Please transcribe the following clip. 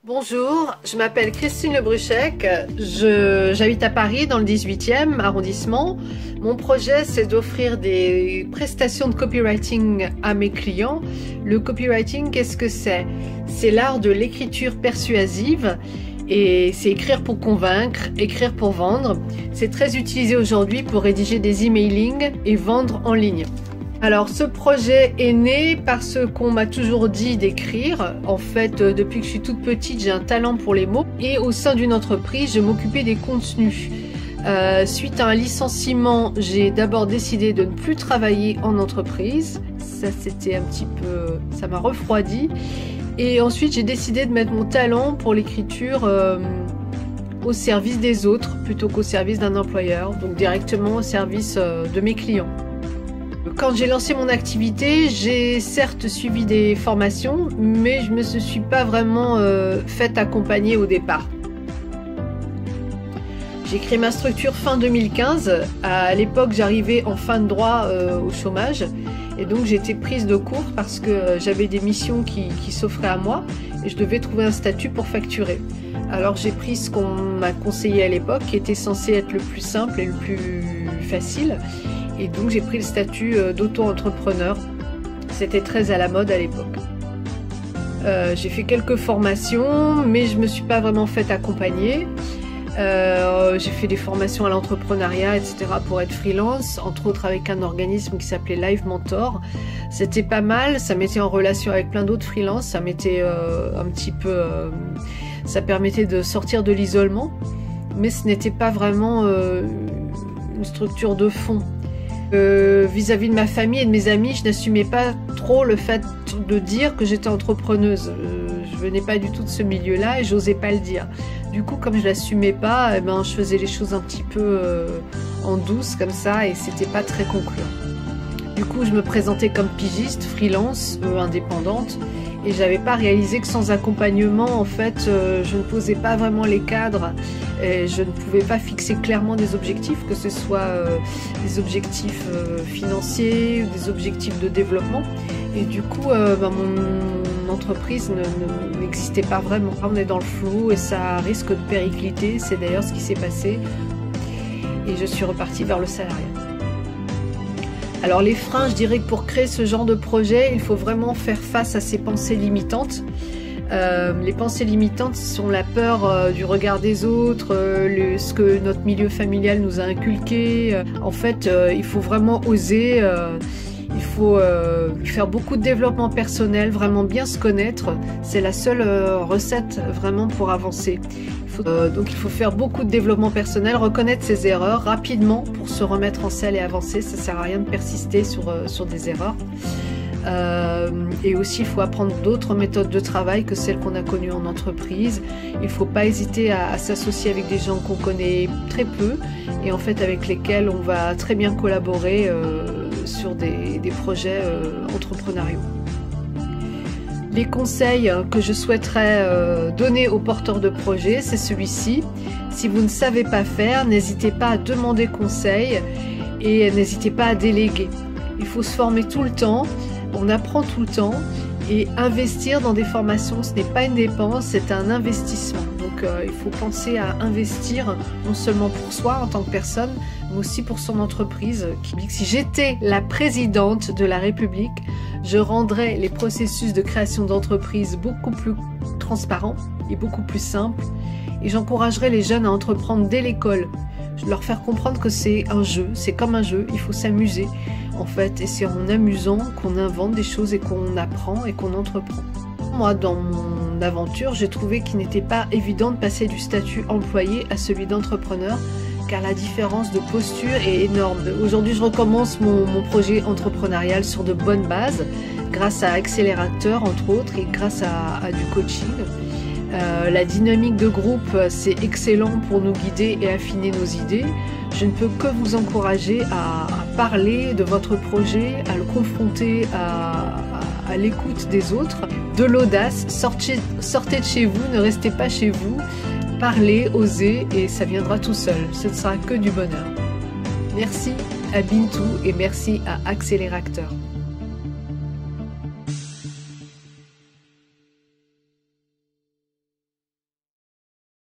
Bonjour, je m'appelle Christine Lebruchec, j'habite à Paris dans le 18e arrondissement. Mon projet, c'est d'offrir des prestations de copywriting à mes clients. Le copywriting, qu'est-ce que c'est? C'est l'art de l'écriture persuasive et c'est écrire pour convaincre, écrire pour vendre. C'est très utilisé aujourd'hui pour rédiger des emailing et vendre en ligne. Alors ce projet est né parce qu'on m'a toujours dit d'écrire. En fait, depuis que je suis toute petite, j'ai un talent pour les mots. Et au sein d'une entreprise, je m'occupais des contenus. Suite à un licenciement, j'ai d'abord décidé de ne plus travailler en entreprise. Ça, c'était un petit peu... ça m'a refroidi. Et ensuite, j'ai décidé de mettre mon talent pour l'écriture au service des autres plutôt qu'au service d'un employeur. Donc directement au service de mes clients. Quand j'ai lancé mon activité, j'ai certes suivi des formations, mais je ne me suis pas vraiment fait accompagner au départ. J'ai créé ma structure fin 2015. À l'époque, j'arrivais en fin de droit au chômage. Et donc, j'ai été prise de court parce que j'avais des missions qui s'offraient à moi et je devais trouver un statut pour facturer. Alors, j'ai pris ce qu'on m'a conseillé à l'époque, qui était censé être le plus simple et le plus facile. Et donc j'ai pris le statut d'auto-entrepreneur. C'était très à la mode à l'époque. J'ai fait quelques formations, mais je ne me suis pas vraiment fait accompagner. J'ai fait des formations à l'entrepreneuriat, etc. pour être freelance, entre autres avec un organisme qui s'appelait Live Mentor. C'était pas mal, ça mettait en relation avec plein d'autres freelances, ça mettait un petit peu... ça permettait de sortir de l'isolement, mais ce n'était pas vraiment une structure de fond. Vis-à-vis de ma famille et de mes amis, je n'assumais pas trop le fait de dire que j'étais entrepreneuse. Je venais pas du tout de ce milieu-là et j'osais pas le dire. Du coup, comme je l'assumais pas, eh ben, je faisais les choses un petit peu en douce comme ça et c'était pas très concluant. Du coup, je me présentais comme pigiste, freelance, indépendante. Et j'avais pas réalisé que sans accompagnement, en fait, je ne posais pas vraiment les cadres et je ne pouvais pas fixer clairement des objectifs, que ce soit des objectifs financiers ou des objectifs de développement. Et du coup, mon entreprise n'existait pas vraiment. On est dans le flou et ça risque de péricliter. C'est d'ailleurs ce qui s'est passé. Et je suis repartie vers le salariat. Alors les freins, je dirais que pour créer ce genre de projet, il faut vraiment faire face à ces pensées limitantes. Les pensées limitantes sont la peur du regard des autres, ce que notre milieu familial nous a inculqué. En fait, il faut vraiment oser, il faut faire beaucoup de développement personnel, vraiment bien se connaître. C'est la seule recette vraiment pour avancer. Donc il faut faire beaucoup de développement personnel, reconnaître ses erreurs rapidement pour se remettre en selle et avancer. Ça sert à rien de persister sur des erreurs. Et aussi il faut apprendre d'autres méthodes de travail que celles qu'on a connues en entreprise. Il ne faut pas hésiter à s'associer avec des gens qu'on connaît très peu et en fait avec lesquels on va très bien collaborer sur des projets entrepreneuriaux. Les conseils que je souhaiterais donner aux porteurs de projets, c'est celui-ci. Si vous ne savez pas faire, n'hésitez pas à demander conseil et n'hésitez pas à déléguer. Il faut se former tout le temps, on apprend tout le temps et investir dans des formations, ce n'est pas une dépense, c'est un investissement. Donc il faut penser à investir non seulement pour soi en tant que personne, mais aussi pour son entreprise. Si j'étais la présidente de la République, je rendrais les processus de création d'entreprise beaucoup plus transparents et beaucoup plus simples. Et j'encouragerais les jeunes à entreprendre dès l'école. Je leur faire comprendre que c'est un jeu, c'est comme un jeu, il faut s'amuser en fait. Et c'est en amusant qu'on invente des choses et qu'on apprend et qu'on entreprend. Moi, dans mon aventure, j'ai trouvé qu'il n'était pas évident de passer du statut employé à celui d'entrepreneur, car la différence de posture est énorme. Aujourd'hui, je recommence mon projet entrepreneurial sur de bonnes bases, grâce à Accélérateur, entre autres, et grâce à du coaching. La dynamique de groupe, c'est excellent pour nous guider et affiner nos idées. Je ne peux que vous encourager à parler de votre projet, à le confronter à l'écoute des autres. De l'audace, sortez de chez vous, ne restez pas chez vous. Parlez, osez et ça viendra tout seul. Ce ne sera que du bonheur. Merci à Bintou et merci à Accélérateur.